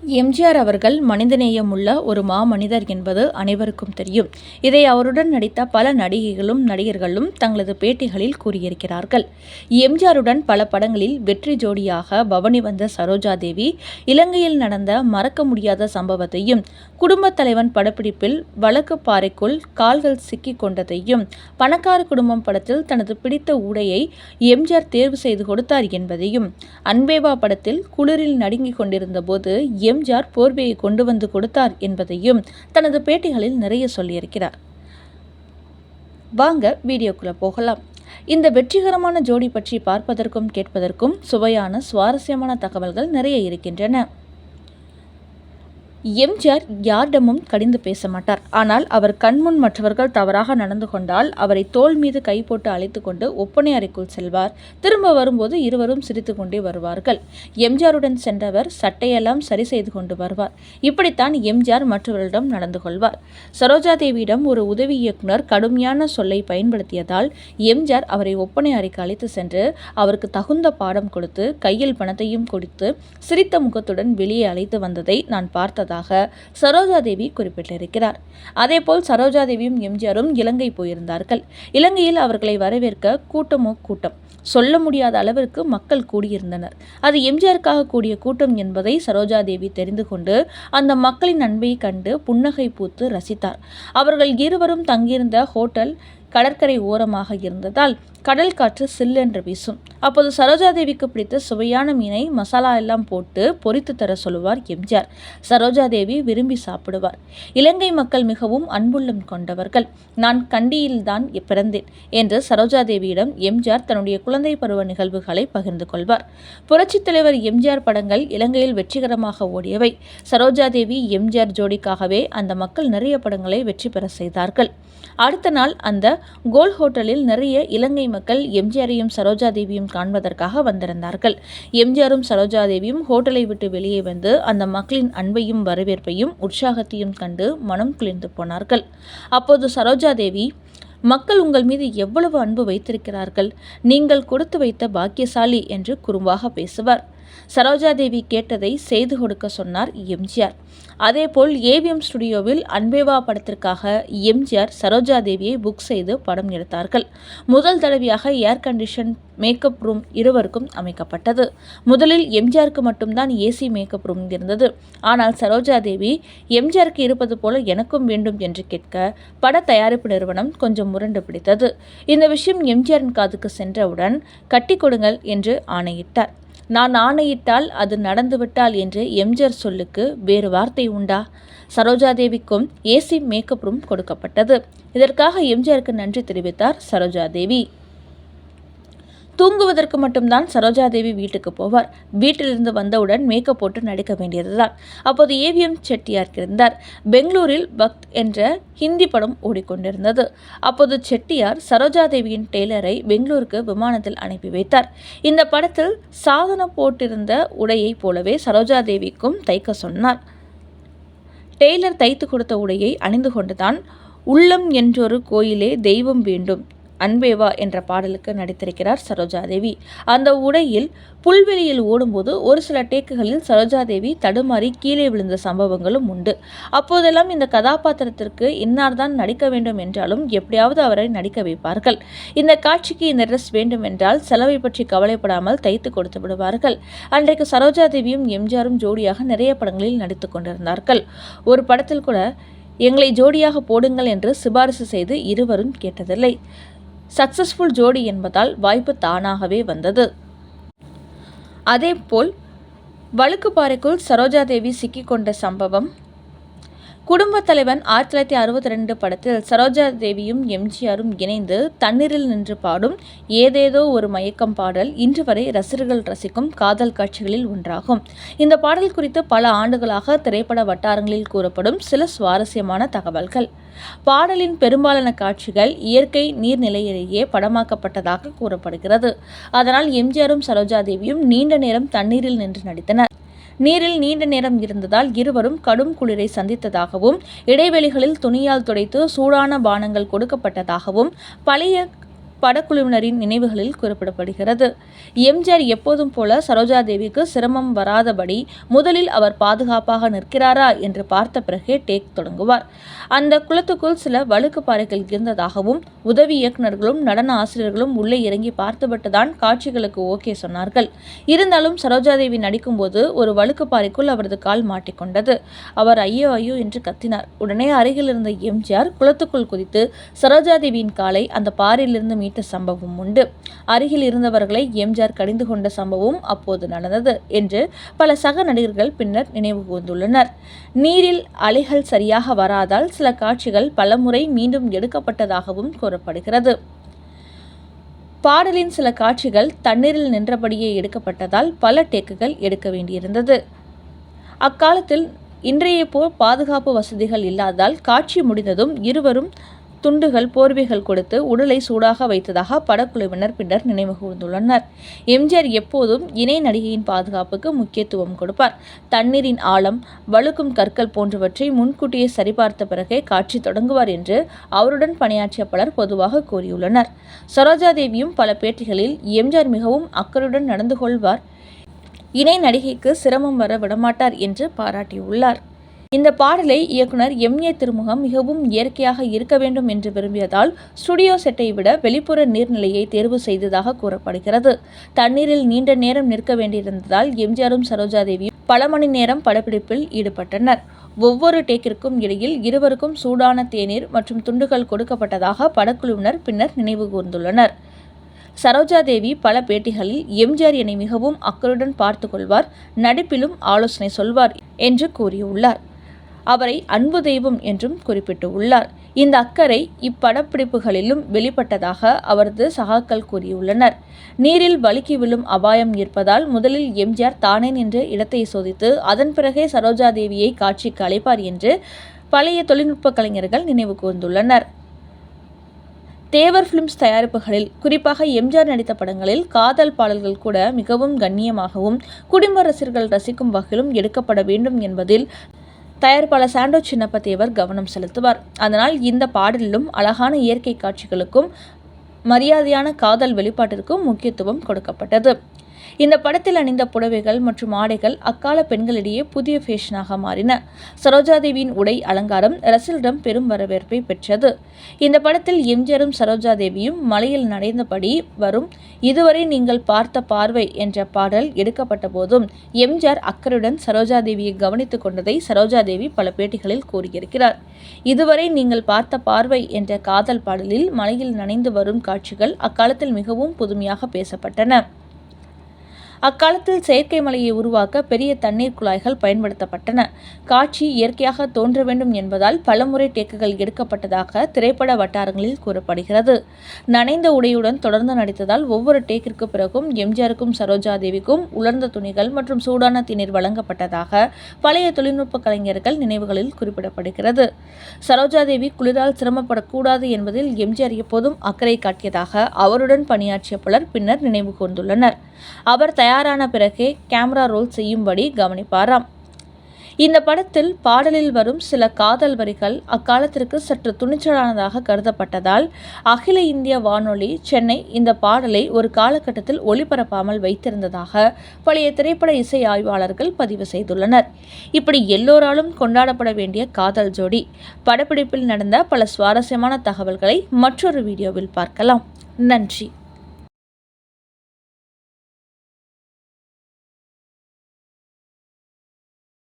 எம்ஜிஆர் அவர்கள் மனிதநேயமுள்ள ஒரு மாமனிதர் என்பது அனைவருக்கும் தெரியும். இதை அவருடன் நடித்த பல நடிகைகளும் நடிகர்களும் தங்களது பேட்டிகளில் கூறியிருக்கிறார்கள். எம்ஜிஆருடன் பல படங்களில் வெற்றி ஜோடியாக பவனி வந்த சரோஜா தேவி இலங்கையில் நடந்த மறக்க முடியாத சம்பவத்தையும், குடும்பத் தலைவன் படப்பிடிப்பில் வழக்கு பாறைக்குள் கால்கள் சிக்கிக் கொண்டதையும், பணக்கார குடும்பம் படத்தில் தனது பிடித்த உடையை எம்ஜிஆர் தேர்வு செய்து கொடுத்தார் என்பதையும், அன்பேவா படத்தில் குளிரில் நடுங்கிக் கொண்டிருந்த போது எம்ஜிஆர் போர்வையை கொண்டு வந்து கொடுத்தார் என்பதையும் தனது பேட்டிகளில் நிறைய சொல்லியிருக்கிறார். வாங்க வீடியோக்குள்ள போகலாம். இந்த வெற்றிகரமான ஜோடி பற்றி பார்ப்பதற்கும் கேட்பதற்கும் சுவையான சுவாரஸ்யமான தகவல்கள் நிறைய இருக்கின்றன. எம்ஜிஆர் யாரிடமும் கடிந்து பேச மாட்டார். ஆனால் அவர் கண்முன் மற்றவர்கள் தவறாக நடந்து கொண்டால் அவரை தோள் மீது கை போட்டு அழைத்து கொண்டு ஒப்பனை அறைக்குள் செல்வார். திரும்ப வரும்போது இருவரும் சிரித்து கொண்டே வருவார்கள். எம்ஜிஆருடன் சென்றவர் சட்டையெல்லாம் சரி செய்து கொண்டு வருவார். இப்படித்தான் எம்ஜிஆர் மற்றவர்களிடம் நடந்து கொள்வார். சரோஜா தேவியிடம் ஒரு உதவி இயக்குனர் கடுமையான சொல்லை பயன்படுத்தியதால் எம்ஜிஆர் அவரை ஒப்பனை அறைக்கு அழைத்து சென்று அவருக்கு தகுந்த பாடம் கொடுத்து கையில் பணத்தையும் கொடுத்து சிரித்த முகத்துடன் வெளியே அழைத்து வந்ததை நான் பார்த்தது சரோஜா தேவி குறிப்பிட்டிருக்கிறார். அதேபோல் சரோஜா தேவியும் எம்ஜிஆரும் இலங்கை போயிருந்தார்கள். இலங்கையில் அவர்களை வரவேற்க கூட்டம் சொல்ல முடியாத அளவிற்கு மக்கள் கூடியிருந்தனர். அது எம்ஜிஆருக்காக கூடிய கூட்டம் என்பதை சரோஜா தேவி தெரிந்து கொண்டு அந்த மக்களின் அன்பை கண்டு புன்னகை பூத்து ரசித்தார். அவர்கள் இருவரும் தங்கியிருந்த ஹோட்டல் கடற்கரை ஓரமாக இருந்ததால் கடல் காற்று சில்லென்று வீசும். அப்போது சரோஜாதேவிக்கு பிடித்த சுவையான மீனை மசாலா எல்லாம் போட்டு பொரித்து தர சொல்லுவார் எம்ஜிஆர். சரோஜாதேவி விரும்பி சாப்பிடுவார். இலங்கை மக்கள் மிகவும் அன்புள்ளம் கொண்டவர்கள். நான் கண்டியில்தான் பிறந்தேன் என்று சரோஜாதேவியிடம் எம்ஜிஆர் தன்னுடைய குழந்தை பருவ நிகழ்வுகளை பகிர்ந்து கொள்வார். புரட்சித் தலைவர் எம்ஜிஆர் படங்கள் இலங்கையில் வெற்றிகரமாக ஓடியவை. சரோஜாதேவி எம்ஜிஆர் ஜோடிக்காகவே அந்த மக்கள் நிறைய படங்களை வெற்றி பெற செய்தார்கள். அடுத்த நாள் அந்த கோல் ஹோட்டலில் நிறைய இலங்கை மக்கள் எம்ஜிஆரையும் சரோஜாதேவியும் காண்பதற்காக வந்திருந்தார்கள். எம்ஜிஆரும் சரோஜாதேவியும் ஹோட்டலை விட்டு வெளியே வந்து அந்த மக்களின் அன்பையும் வரவேற்பையும் உற்சாகத்தையும் கண்டு மனம் குளிர்ந்து போனார்கள். அப்போது சரோஜாதேவி, மக்கள் உங்கள் மீது எவ்வளவு அன்பு வைத்திருக்கிறார்கள், நீங்கள் கொடுத்து வைத்த பாக்கியசாலி என்று குறும்பாக பேசுவார். சரோஜாதேவி கேட்டதை செய்து கொடுக்க சொன்னார் எம்ஜிஆர். அதேபோல் ஏவிஎம் ஸ்டுடியோவில் அன்பேவா படத்திற்காக எம்ஜிஆர் சரோஜாதேவியை புக் செய்து படம் எடுத்தார்கள். முதல் தடவையாக ஏர் கண்டிஷன் மேக்கப் ரூம் இருவருக்கும் அமைக்கப்பட்டது. முதலில் எம்ஜிஆருக்கு மட்டும்தான் ஏசி மேக்கப் ரூம் இருந்தது. ஆனால் சரோஜாதேவி எம்ஜிஆருக்கு இருப்பது போல எனக்கும் வேண்டும் என்று கேட்க பட தயாரிப்பு நிறுவனம் கொஞ்சம் முரண்டு பிடித்தது. இந்த விஷயம் எம்ஜிஆரின் காதுக்கு சென்றவுடன் கட்டி கொடுங்கள் என்று ஆணையிட்டார். நான் ஆணையிட்டால் அது நடந்துவிட்டால் என்று எம்ஜிஆர் சொல்லுக்கு வேறு வார்த்தை உண்டா? சரோஜாதேவிக்கும் ஏசி மேக்கப் ரூம் கொடுக்கப்பட்டது. இதற்காக எம்ஜிஆருக்கு நன்றி தெரிவித்தார் சரோஜாதேவி. தூங்குவதற்கு மட்டும்தான் சரோஜாதேவி வீட்டுக்கு போவார். வீட்டிலிருந்து வந்தவுடன் மேக்கப் போட்டு நடிக்க வேண்டியதுதான். அப்போது ஏவிஎம் செட்டியார் இருந்தார். பெங்களூரில் பக்த் என்ற ஹிந்தி படம் ஓடிக்கொண்டிருந்தது. அப்போது செட்டியார் சரோஜாதேவியின் டெய்லரை பெங்களூருக்கு விமானத்தில் அனுப்பி வைத்தார். இந்த படத்தில் சாதனை போட்டிருந்த உடையைப் போலவே சரோஜாதேவிக்கும் தைக்க சொன்னார். டெய்லர் தைத்து கொடுத்த உடையை அணிந்து கொண்டுதான் உள்ளம் என்றொரு கோயிலே தெய்வம் வேண்டும் அன்பேவா என்ற பாடலுக்கு நடித்திருக்கிறார் சரோஜாதேவி. அந்த உடையில் புல்வெளியில் ஓடும்போது ஒரு சில டேக்குகளில் சரோஜாதேவி தடுமாறி கீழே விழுந்த சம்பவங்களும் உண்டு. அப்போதெல்லாம் இந்த கதாபாத்திரத்திற்கு இன்னார்தான் நடிக்க வேண்டும் என்றாலும் எப்படியாவது அவரை நடிக்க வைப்பார்கள். இந்த காட்சிக்கு இந்த ட்ரெஸ் வேண்டும் என்றால் செலவை பற்றி கவலைப்படாமல் தைத்து கொடுத்து விடுவார்கள். அன்றைக்கு சரோஜாதேவியும் எம்ஜிஆரும் ஜோடியாக நிறைய படங்களில் நடித்து கொண்டிருந்தார்கள். ஒரு படத்தில் கூட எங்களை ஜோடியாக போடுங்கள் என்று சிபாரிசு செய்து இருவரும் கேட்டதில்லை. சக்சஸ்ஃபுல் ஜோடி என்பதால் வாய்ப்பு தானாகவே வந்தது. அதேபோல் வழுக்குப்பாறைக்குள் சரோஜாதேவி சிக்கிக்கொண்ட சம்பவம். குடும்பத் தலைவன் 1962 படத்தில் சரோஜாதேவியும் எம்ஜிஆரும் இணைந்து தண்ணீரில் நின்று பாடும் ஏதேதோ ஒரு மயக்கம் பாடல் இன்று வரை ரசிகர்கள் ரசிக்கும் காதல் காட்சிகளில் ஒன்றாகும். இந்த பாடல் குறித்து பல ஆண்டுகளாக திரைப்பட வட்டாரங்களில் கூறப்படும் சில சுவாரஸ்யமான தகவல்கள். பாடலின் பெரும்பாலான காட்சிகள் இயற்கை நீர்நிலையிலேயே படமாக்கப்பட்டதாக கூறப்படுகிறது. அதனால் எம்ஜிஆரும் சரோஜாதேவியும் நீண்ட நேரம் தண்ணீரில் நின்று நடித்தனர். நீரில் நீண்ட நேரம் இருந்ததால் இருவரும் கடும் குளிரை சந்தித்ததாகவும், இடைவெளிகளில் துணியால் துடைத்து சூடான பானங்கள் கொடுக்கப்பட்டதாகவும், பழைய படக்குழுவினரின் நினைவுகளில் குறிப்பிடப்படுகிறது. எம்ஜிஆர் எப்போதும் போல சரோஜாதேவிக்கு சிரமம் வராதபடி முதலில் அவர் பாதுகாப்பாக நிற்கிறாரா என்று பார்த்த பிறகே டேக் தொடங்குவார். அந்த குளத்துக்குள் சில வழுக்கு பாறைகள் இருந்ததாகவும் உதவி இயக்குநர்களும் நடன ஆசிரியர்களும் உள்ளே இறங்கி பார்த்துவிட்டுதான் காட்சிகளுக்கு ஓகே சொன்னார்கள். இருந்தாலும் சரோஜாதேவி நடிக்கும்போது ஒரு வழுக்கு பாறைக்குள் அவரது கால் மாட்டிக்கொண்டது. அவர் ஐயோ ஐயோ என்று கத்தினார். உடனே அருகில் இருந்த எம்ஜிஆர் குளத்துக்குள் குதித்து சரோஜாதேவியின் காலை அந்த பாறையிலிருந்து மீட்ட சம்பவம் உண்டு. அருகில் இருந்தவர்களை எம்ஜிஆர் கடிந்து கொண்ட சம்பவம் அப்போது நடந்தது என்று பல சக நடிகர்கள் பின்னர் நினைவு கூர்ந்துள்ளனர். நீரில் அலைகள் சரியாக வராதால் சில காட்சிகள் பலமுறை மீண்டும் எடுக்கப்பட்டதாகவும் கூறப்படுகிறது. பாடலின் சில காட்சிகள் தண்ணீரில் நின்றபடியே எடுக்கப்பட்டதால் பல டேக்குகள் எடுக்க வேண்டியிருந்தது. அக்காலத்தில் இன்றைய போல் பாதுகாப்பு வசதிகள் இல்லாததால் காட்சி முடிந்ததும் இருவரும் துண்டுகள் போர்வைகள் கொடுத்து உடலை சூடாக வைத்ததாக படக்குழுவினர் பின்னர் நினைவு கூர்ந்துள்ளனர். எம்ஜிஆர் எப்போதும் இணை நடிகையின் பாதுகாப்புக்கு முக்கியத்துவம் கொடுப்பார். தண்ணீரின் ஆழம், வழுக்கும் கற்கள் போன்றவற்றை முன்கூட்டியே சரிபார்த்த பிறகே காட்சி தொடங்குவார் என்று அவருடன் பணியாற்றிய பலர் பொதுவாக கூறியுள்ளனர். சரோஜாதேவியும் பல பேட்டிகளில் எம்ஜிஆர் மிகவும் அக்கறையுடன் நடந்து கொள்வார், இணை நடிகைக்கு சிரமம் வர விடமாட்டார் என்று பாராட்டியுள்ளார். இந்த பாடலை இயக்குனர் எம்.ஏ. திருமுகம் மிகவும் இயற்கையாக இருக்க வேண்டும் என்று விரும்பியதால் ஸ்டுடியோ செட்டை விட வெளிப்புற நீர்நிலையை தேர்வு செய்ததாக கூறப்படுகிறது. தண்ணீரில் நீண்ட நேரம் நிற்க வேண்டியிருந்ததால் எம்ஜிஆரும் சரோஜாதேவியும் பல மணி நேரம் படப்பிடிப்பில் ஈடுபட்டனர். ஒவ்வொரு டேக்கிற்கும் இடையில் இருவருக்கும் சூடான தேநீர் மற்றும் துண்டுகள் கொடுக்கப்பட்டதாக படக்குழுவினர் பின்னர் நினைவு கூர்ந்துள்ளனர். சரோஜாதேவி பல பேட்டிகளில் எம்ஜிஆர் என்னை மிகவும் அக்கறையுடன் பார்த்து கொள்வார், நடிப்பிலும் ஆலோசனை சொல்வார் என்று கூறியுள்ளார். அவரை அன்பு தெய்வம் என்றும் குறிப்பிட்டுள்ளார். இந்த அக்கறை இப்படப்பிடிப்புகளிலும் வெளிப்பட்டதாக அவரது சகாக்கள் கூறியுள்ளனர். நீரில் வழுக்கி விழும் அபாயம் இருப்பதால் முதலில் எம்ஜிஆர் தானே நின்று இடத்தை சோதித்து அதன் பிறகே சரோஜாதேவியை காட்சிக்கு அழைப்பார் என்று பழைய தொழில்நுட்ப கலைஞர்கள் நினைவு கூர்ந்துள்ளனர். தேவர் பிலிம்ஸ் தயாரிப்புகளில் குறிப்பாக எம்ஜிஆர் நடித்த படங்களில் காதல் பாடல்கள் கூட மிகவும் கண்ணியமாகவும் குடும்ப ரசிகர்கள் ரசிக்கும் வகையிலும் எடுக்கப்பட வேண்டும் என்பதில் தயாரிப்பாளர் சாண்டோ சின்னப்ப தேவர் கவனம் செலுத்துவார். அதனால் இந்த பாடலிலும் அழகான இயற்கை காட்சிகளுக்கும் மரியாதையான காதல் வெளிப்பாட்டிற்கும் முக்கியத்துவம் கொடுக்கப்பட்டது. இந்த படத்தில் அணிந்த புடவைகள் மற்றும் ஆடைகள் அக்கால பெண்களிடையே புதிய ஃபேஷனாக மாறின. சரோஜாதேவியின் உடை அலங்காரம் ரசிகர்களிடம் பெரும் வரவேற்பை பெற்றது. இந்த படத்தில் எம்ஜிஆரும் சரோஜாதேவியும் மலையில் நடைந்தபடி வரும் இதுவரை நீங்கள் பார்த்த பார்வை என்ற பாடல் எடுக்கப்பட்ட போதும் எம்ஜிஆர் அக்கறையுடன் சரோஜாதேவியை கவனித்துக் கொண்டதை சரோஜாதேவி பல பேட்டிகளில் கூறியிருக்கிறார். இதுவரை நீங்கள் பார்த்த பார்வை என்ற காதல் பாடலில் மலையில் நனைந்து வரும் காட்சிகள் அக்காலத்தில் மிகவும் புதுமையாக பேசப்பட்டன. அக்காலத்தில் செயற்கை மலையை உருவாக்க பெரிய தண்ணீர் குழாய்கள் பயன்படுத்தப்பட்டன. காட்சி இயற்கையாக தோன்ற வேண்டும் என்பதால் பலமுறை டேக்குகள் எடுக்கப்பட்டதாக திரைப்பட வட்டாரங்களில் கூறப்படுகிறது. நனைந்த உடையுடன் தொடர்ந்து நடித்ததால் ஒவ்வொரு டேக்கிற்கு பிறகும் எம்ஜிஆருக்கும் சரோஜாதேவிக்கும் உலர்ந்த துணிகள் மற்றும் சூடான தண்ணீர் வழங்கப்பட்டதாக பழைய தொழில்நுட்ப கலைஞர்கள் நினைவுகளில் குறிப்பிடப்படுகிறது. சரோஜாதேவி குளிரால் சிரமப்படக்கூடாது என்பதில் எம்ஜிஆர் எப்போதும் அக்கறை காட்டியதாக அவருடன் பணியாற்றிய பலர் பின்னர் நினைவு கூர்ந்துள்ளனர். அவர் தயாரான பிறகே கேமரா ரோல் செய்யும்படி கவனிப்பாராம். இந்த படத்தில் பாடலில் வரும் சில காதல் வரிகள் அக்காலத்திற்கு சற்று துணிச்சலானதாக கருதப்பட்டதால் அகில இந்திய வானொலி சென்னை இந்த பாடலை ஒரு காலகட்டத்தில் ஒளிபரப்பாமல் வைத்திருந்ததாக பழைய திரைப்பட இசை ஆய்வாளர்கள் பதிவு செய்துள்ளனர். இப்படி எல்லோராலும் கொண்டாடப்பட வேண்டிய காதல் ஜோடி படப்பிடிப்பில் நடந்த பல சுவாரஸ்யமான தகவல்களை மற்றொரு வீடியோவில் பார்க்கலாம். நன்றி.